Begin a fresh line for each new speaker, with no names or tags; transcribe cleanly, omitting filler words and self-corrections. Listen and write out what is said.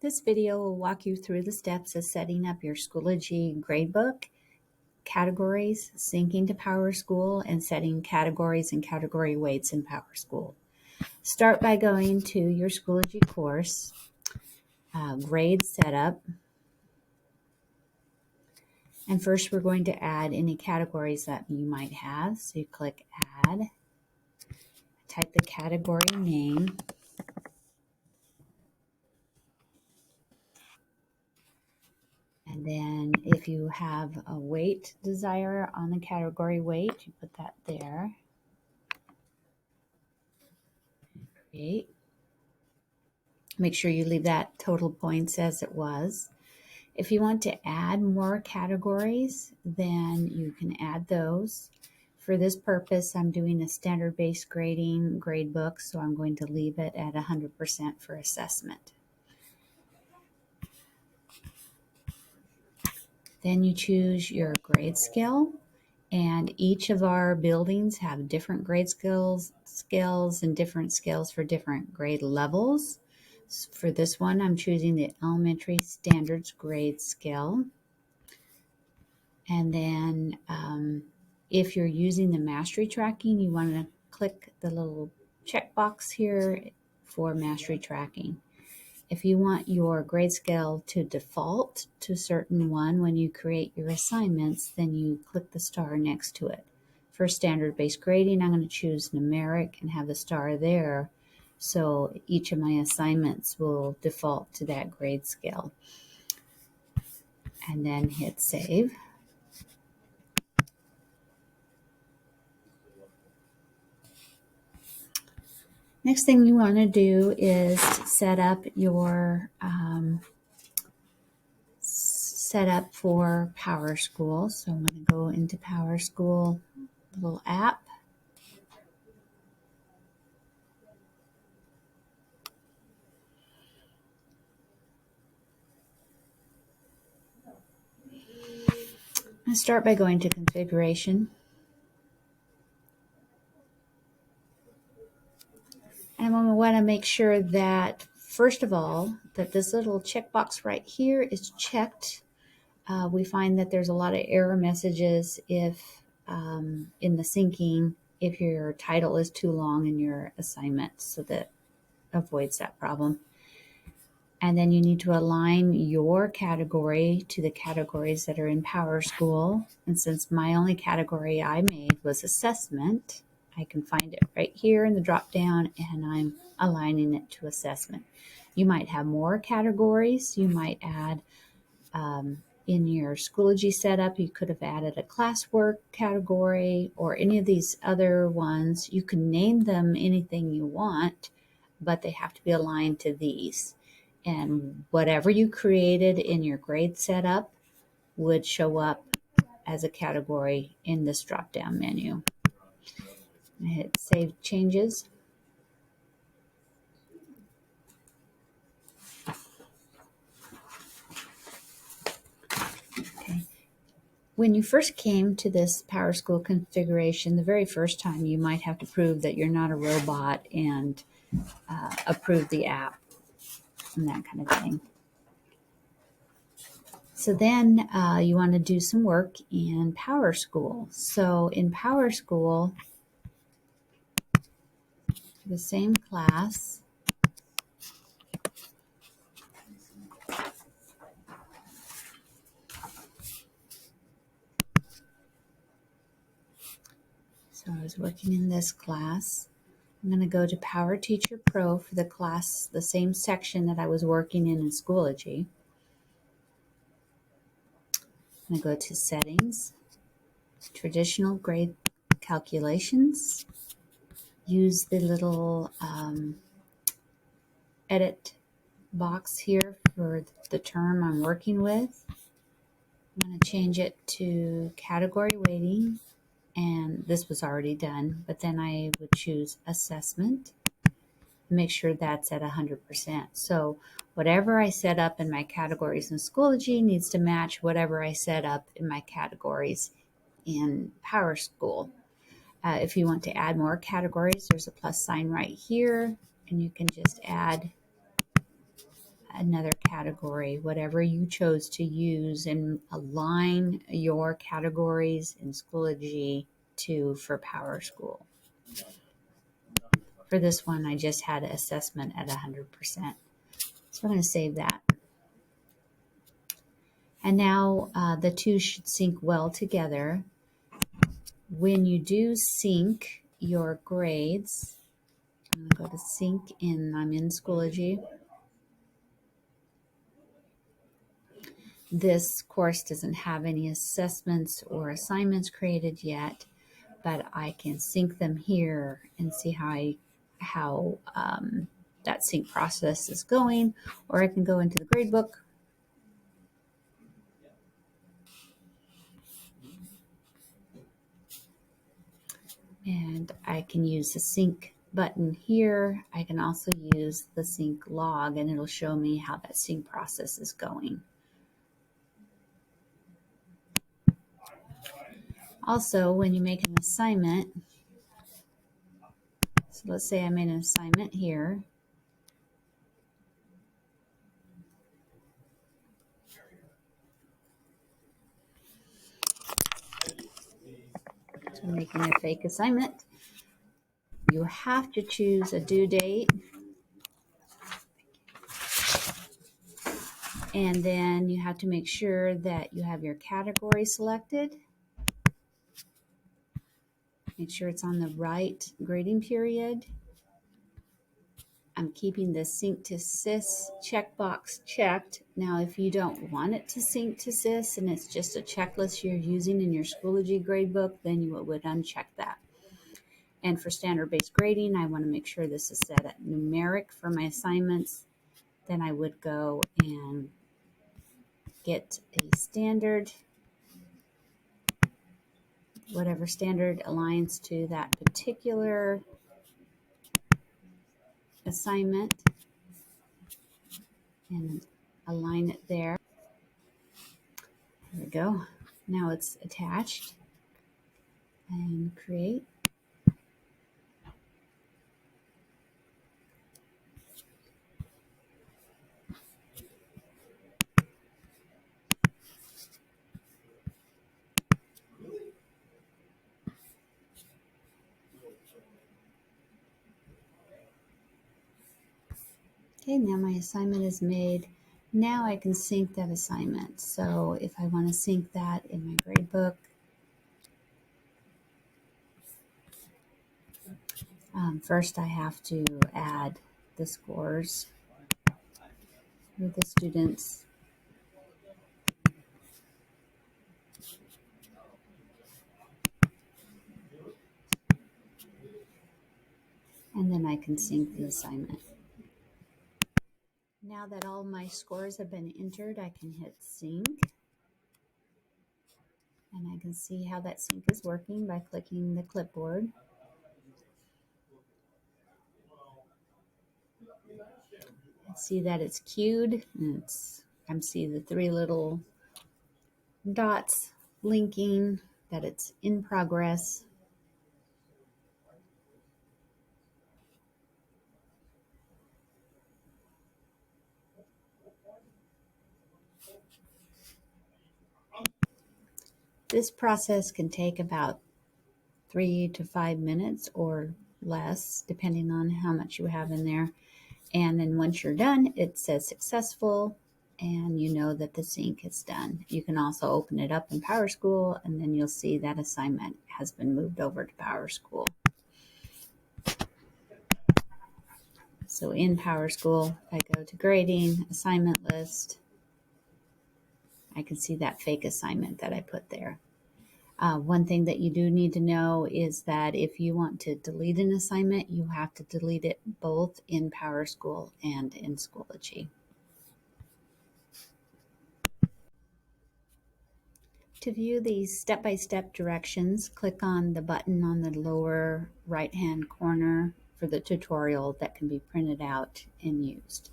This video will walk you through the steps of setting up your Schoology gradebook, categories, syncing to PowerSchool, and setting categories and category weights in PowerSchool. Start by going to your Schoology course, grade setup, and first we're going to add any categories that you might have. So you click Add, type the category name, and then if you have a weight desire on the category weight, you put that there. Create. Make sure you leave that total points as it was. If you want to add more categories, then you can add those. For this purpose, I'm doing a standard-based grading gradebook, so I'm going to leave it at 100% for assessment. Then you choose your grade scale, and each of our buildings have different grade scales and different scales for different grade levels. For this one, I'm choosing the elementary standards grade scale. And then if you're using the mastery tracking, you want to click the little checkbox here for mastery tracking. If you want your grade scale to default to a certain one when you create your assignments, then you click the star next to it. For standard-based grading, I'm going to choose numeric and have the star there. So each of my assignments will default to that grade scale. And then hit save. Next thing you want to do is set up your setup for PowerSchool. So I'm going to go into PowerSchool little app. I start by going to configuration. And I want to make sure that, first of all, that this little checkbox right here is checked. We find that there's a lot of error messages if in the syncing if your title is too long in your assignment, so that avoids that problem. And then you need to align your category to the categories that are in PowerSchool. And since my only category I made was assessment, I can find it right here in the drop down, and I'm aligning it to assessment. You might have more categories. You might add in your Schoology setup, you could have added a classwork category or any of these other ones. You can name them anything you want, but they have to be aligned to these. And whatever you created in your grade setup would show up as a category in this drop-down menu. I hit Save Changes. Okay. When you first came to this PowerSchool configuration, the very first time, you might have to prove that you're not a robot and approve the app and that kind of thing. So then you want to do some work in PowerSchool. So in PowerSchool, the same class, so I was working in this class. I'm going to go to Power Teacher Pro for the class, the same section that I was working in Schoology. I'm going to go to Settings, Traditional Grade Calculations, use the little edit box here for the term I'm working with. I'm going to change it to category weighting, and this was already done, but then I would choose assessment. Make sure that's at 100%. So whatever I set up in my categories in Schoology needs to match whatever I set up in my categories in PowerSchool. If you want to add more categories, there's a plus sign right here, and you can just add another category, whatever you chose to use, and align your categories in Schoology for PowerSchool. For this one, I just had assessment at 100%. So I'm going to save that. And now the two should sync well together. When you do sync your grades, I'm going to go to sync, and I'm in Schoology. This course doesn't have any assessments or assignments created yet, but I can sync them here and see how that sync process is going, or I can go into the gradebook and I can use the sync button here. I can also use the sync log, and it'll show me how that sync process is going. Also, when you make an assignment, so let's say I made an assignment here. So I'm making a fake assignment. You have to choose a due date, and then you have to make sure that you have your category selected. Make sure it's on the right grading period. I'm keeping the sync to SIS checkbox checked. Now, if you don't want it to sync to SIS and it's just a checklist you're using in your Schoology gradebook, then you would uncheck that. And for standard-based grading, I want to make sure this is set at numeric for my assignments. Then I would go and get a standard, whatever standard aligns to that particular assignment, and align it there. There we go. Now it's attached, and create. Okay, now my assignment is made. Now I can sync that assignment. So if I want to sync that in my gradebook, first I have to add the scores for the students. And then I can sync the assignment. Now that all my scores have been entered, I can hit sync. And I can see how that sync is working by clicking the clipboard. I see that it's queued. And I see the three little dots blinking, that it's in progress. This process can take about 3 to 5 minutes or less, depending on how much you have in there. And then once you're done, it says successful, and you know that the sync is done. You can also open it up in PowerSchool, and then you'll see that assignment has been moved over to PowerSchool. So in PowerSchool, if I go to grading, assignment list, I can see that fake assignment that I put there. One thing that you do need to know is that if you want to delete an assignment, you have to delete it both in PowerSchool and in Schoology. To view these step-by-step directions, click on the button on the lower right-hand corner for the tutorial that can be printed out and used.